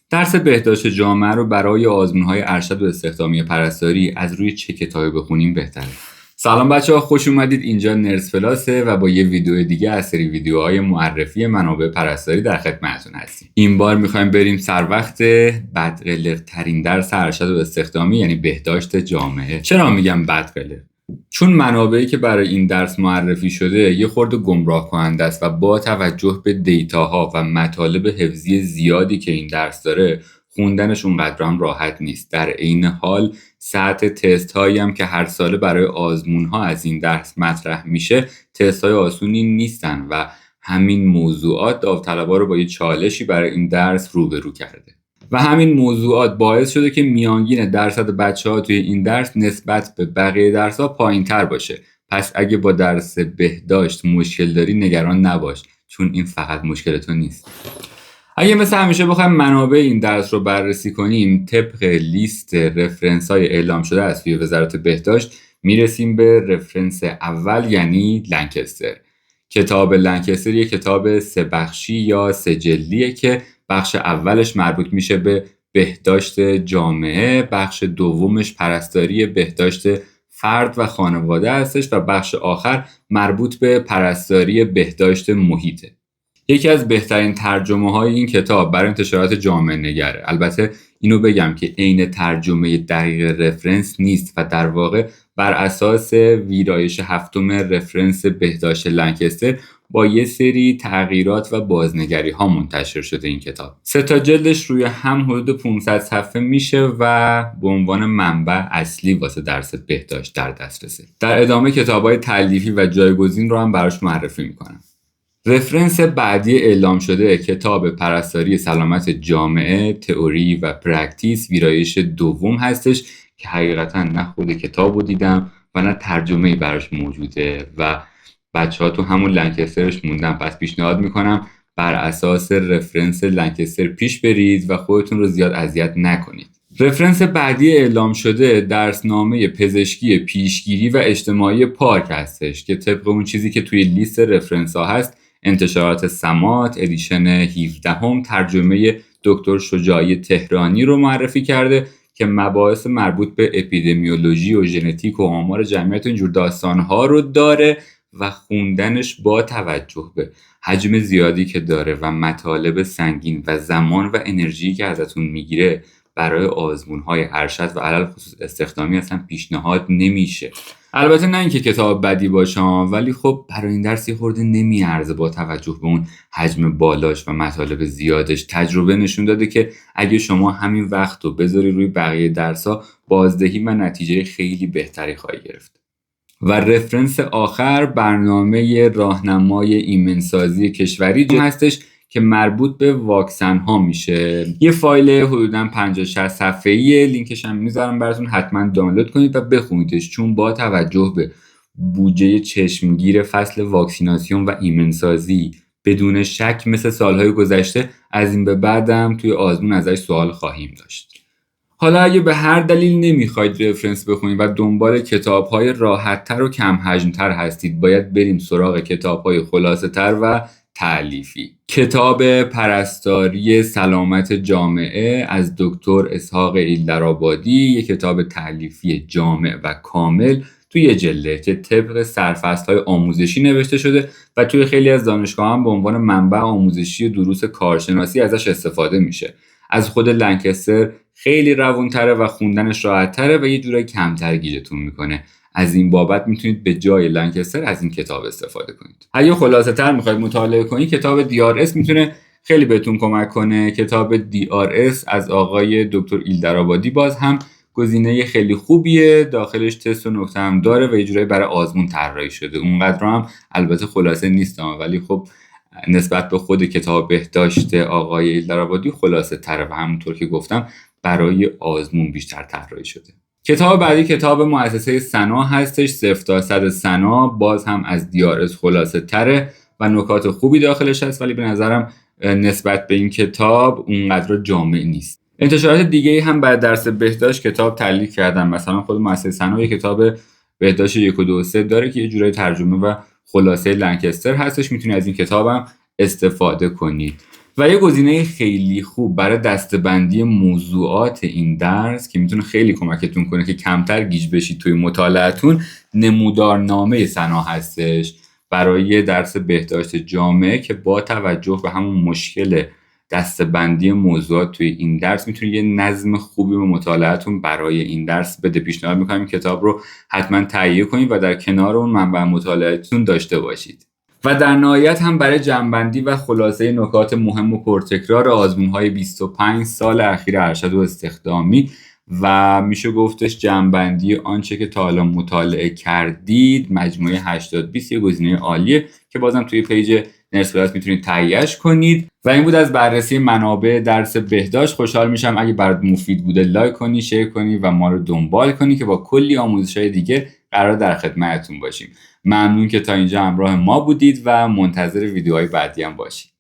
درس بهداشت جامعه رو برای آزمون‌های ارشد و استخدامی پرستاری از روی چه کتابی بخونیم بهتره؟ سلام بچه‌ها، خوش اومدید. اینجا نرس پلاسه و با یه ویدیو دیگه از سری ویدیوهای معرفی منابع پرستاری در خدمتتون هستیم. این بار می‌خوایم بریم سر وقت بدقلق‌ترین درس ارشد و استخدامی، یعنی بهداشت جامعه. چرا میگم بدقلق؟ چون منابعی که برای این درس معرفی شده یه خورده گمراه کننده است و با توجه به دیتاها و مطالب حفظی زیادی که این درس داره خوندنش اونقدر هم راحت نیست. در عین حال سطح تست هایی هم که هر ساله برای آزمون ها از این درس مطرح میشه تست های آسونی نیستن و همین موضوعات داوطلبا رو با یه چالشی برای این درس روبرو کرده و همین موضوعات باعث شده که میانگین درصد بچه‌ها توی این درس نسبت به بقیه درس‌ها پایین‌تر باشه. پس اگه با درس بهداشت مشکل داری نگران نباش، چون این فقط مشکل تو نیست. اگه مثل همیشه بخوایم منابع این درس رو بررسی کنیم، طبق لیست رفرنس‌های اعلام شده از توی وزارت بهداشت میرسیم به رفرنس اول، یعنی لنکستر. کتاب لنکستر یک کتاب 3 بخشی یا 3 جلدیه که بخش اولش مربوط میشه به بهداشت جامعه، بخش دومش پرستاری بهداشت فرد و خانواده هستش و بخش آخر مربوط به پرستاری بهداشت محیطه. یکی از بهترین ترجمه های این کتاب برای انتشارات جامعه نگره. البته اینو بگم که عین ترجمه دقیق رفرنس نیست و در واقع بر اساس ویرایش هفتم رفرنس بهداشت لنکستر با یه سری تغییرات و بازنگری ها منتشر شده این کتاب. 3 تا جلدش روی هم حدود 500 صفحه میشه و به عنوان منبع اصلی واسه درس بهداشت در دسترسه. در ادامه کتاب‌های تالیفی و جایگزین رو هم براش معرفی میکنم. رفرنس بعدی اعلام شده کتاب پرستاری سلامت جامعه، تئوری و پرکتیس، ویرایش دوم هستش که حقیقتا نه خود کتاب رو دیدم و نه ترجمه‌ای براش موجوده و بچه‌ها تو همون لنکسترش موندن. پس پیشنهاد میکنم بر اساس رفرنس لنکستر پیش برید و خودتون رو زیاد اذیت نکنید. رفرنس بعدی اعلام شده درسنامه پزشکی پیشگیری و اجتماعی پارک هستش که طبق اون چیزی که توی لیست رفرنس ها هست انتشارات سمات ادیشن 17 ترجمه دکتر شجاعی تهرانی رو معرفی کرده که مباحث مربوط به اپیدمیولوژی و ژنتیک و آمار جمعیت و اینجور داستان‌ها رو داره و خوندنش با توجه به حجم زیادی که داره و مطالب سنگین و زمان و انرژی که ازتون میگیره برای آزمون‌های ارشد و علل خصوص استخدامی اصلا پیشنهاد نمیشه. البته نه اینکه کتاب بدی باشه، ولی خب برای این درس خورده نمیارزه با توجه به اون حجم بالاش و مطالب زیادش. تجربه نشون داده که اگه شما همین وقت رو بذاری روی بقیه درس‌ها بازدهی و نتیجه خیلی بهتری خواهی گرفت. و رفرنس آخر برنامه راهنمای ایمنسازی کشوری هستش که مربوط به واکسن ها میشه. یه فایل حدوداً 50-60 صفحه‌ای، لینکش هم میذارم براتون، حتما دانلود کنید و بخونیدش، چون با توجه به بودجه چشمگیر فصل واکسیناسیون و ایمنسازی بدون شک مثل سالهای گذشته از این به بعدم توی آزمون ازش سوال خواهیم داشت. حالا اگه به هر دلیل نمیخواید رفرنس بخونید و دنبال کتاب‌های راحت‌تر و کم حجم‌تر هستید، باید بریم سراغ کتاب‌های خلاصه‌تر و تالیفی. کتاب پرستاری سلامت جامعه از دکتر اسحاق ایلدرآبادی، یک کتاب تالیفی جامع و کامل توی یه جلده که طبق سرفصل‌های آموزشی نوشته شده و توی خیلی از دانشگاه‌ها هم به عنوان منبع آموزشی دروس کارشناسی ازش استفاده میشه. از خود لنکستر خیلی روونتره و خوندنش راحت‌تره و یه جورایی کمتر گیجتون میکنه. از این بابت میتونید به جای لنکستر از این کتاب استفاده کنید. اگه خلاصه تر میخواید مطالعه کنید، کتاب DRS میتونه خیلی بهتون کمک کنه. کتاب DRS از آقای دکتر ایلدرآبادی باز هم گزینه خیلی خوبیه، داخلش تست و نکته هم داره و یه جورایی برای آزمون طراحی شده. اونقدر هم البته خلاصه نیست، ولی خب نسبت به خود کتاب بهداشت آقای ایلدرآبادی خلاصه تره و همونطور که گفتم برای آزمون بیشتر طراحی شده. کتاب بعدی کتاب مؤسسه سنا هستش، 0 تا 100 سنا، باز هم از DRS خلاصه تره و نکات خوبی داخلش هست، ولی به نظرم نسبت به این کتاب اونقدر جامع نیست. انتشارات دیگه هم بعد درس بهداشت کتاب تالیف کردن، مثلا خود مؤسسه سنا یک کتاب بهداشت 1 و 2 و 3 داره که یه جورایی ترجمه و خلاصه لنکستر هستش، میتونید از این کتابم استفاده کنید. و یه گزینه خیلی خوب برای دسته‌بندی موضوعات این درس که میتونه خیلی کمکتون کنه که کمتر گیج بشید توی مطالعتون، نمودارنامه ثنا هستش برای درس بهداشت جامعه که با توجه به همون مشکل دسته‌بندی موضوعات توی این درس میتونه یه نظم خوبی به مطالعتون برای این درس بده. پیشنهاد میکنم کتاب رو حتما تهیه کنید و در کنار اون منبع مطالعاتتون داشته باشید. و در نهایت هم برای جمع‌بندی و خلاصه نکات مهم و پرتکرار آزمون‌های 25 سال اخیر ارشد و استخدامی و میشه گفتش جمع‌بندی آنچه که تا حالا مطالعه کردید، مجموعه 80-20 یه گزینه عالیه که بازم توی پیج نرس پلاس میتونید تهیهش کنید. و این بود از بررسی منابع درس بهداشت. خوشحال میشم اگه برات مفید بوده لایک کنی، شیر کنی و ما رو دنبال کنی که با کلی آموزش‌های دیگه قرار در خدمتتون باشیم. ممنون که تا اینجا همراه ما بودید و منتظر ویدیوهای بعدی هم باشید.